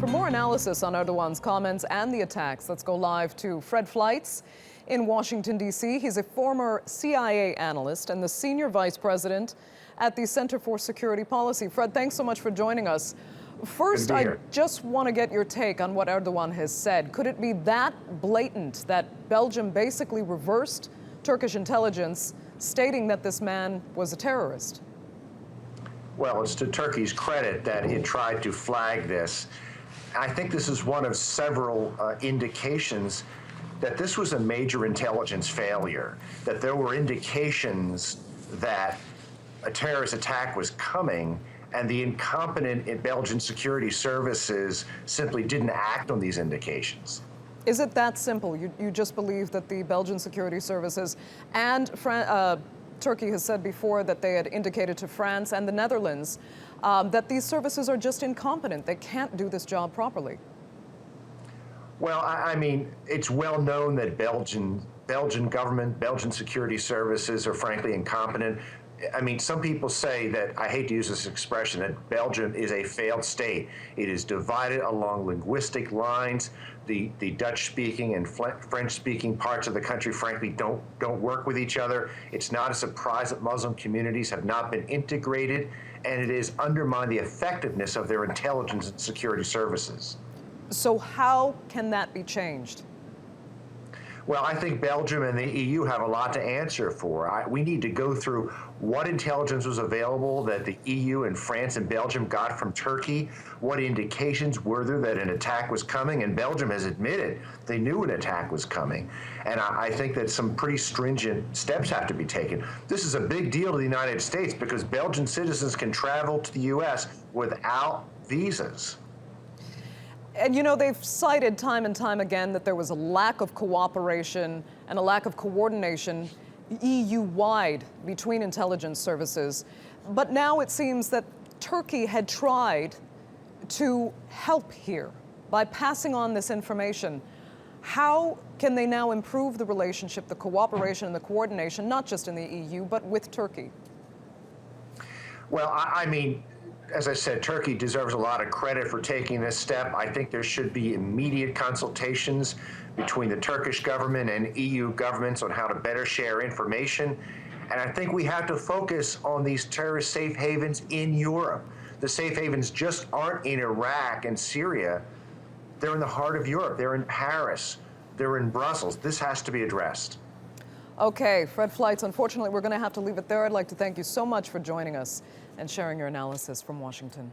For more analysis on Erdogan's comments and the attacks, let's go live to Fred Fleitz in Washington, D.C. He's a former CIA analyst and the senior vice president at the Center for Security Policy. Fred, thanks so much for joining us. First, I just want to get your take on what Erdogan has said. Could it be that blatant that Belgium basically reversed Turkish intelligence, stating that this man was a terrorist? Well, it's to Turkey's credit that it tried to flag this. I think this is one of several indications that this was a major intelligence failure, that there were indications that a terrorist attack was coming, and the incompetent Belgian security services simply didn't act on these indications. Is it that simple? You just believe that the Belgian security services and Turkey has said before that they had indicated to France and the Netherlands that these services are just incompetent. They can't do this job properly. Well, I mean, it's well known that Belgian government, Belgian security services are frankly incompetent. I mean, some people say that, I hate to use this expression, that Belgium is a failed state. It is divided along linguistic lines. The Dutch-speaking and French-speaking parts of the country, frankly, don't work with each other. It's not a surprise that Muslim communities have not been integrated, and it has undermined the effectiveness of their intelligence and security services. So how can that be changed? Well, I think Belgium and the EU have a lot to answer for. We need to go through what intelligence was available that the EU and France and Belgium got from Turkey, what indications were there that an attack was coming, and Belgium has admitted they knew an attack was coming. And I think that some pretty stringent steps have to be taken. This is a big deal to the United States because Belgian citizens can travel to the U.S. without visas. And you know, they've cited time and time again that there was a lack of cooperation and a lack of coordination EU-wide between intelligence services. But now it seems that Turkey had tried to help here by passing on this information. How can they now improve the relationship, the cooperation and the coordination, not just in the EU, but with Turkey? Well, I mean, as I said, Turkey deserves a lot of credit for taking this step. I think there should be immediate consultations between the Turkish government and EU governments on how to better share information. And I think we have to focus on these terrorist safe havens in Europe. The safe havens just aren't in Iraq and Syria. They're in the heart of Europe. They're in Paris. They're in Brussels. This has to be addressed. Okay, Fred Fleitz, unfortunately, we're going to have to leave it there. I'd like to thank you so much for joining us and sharing your analysis from Washington.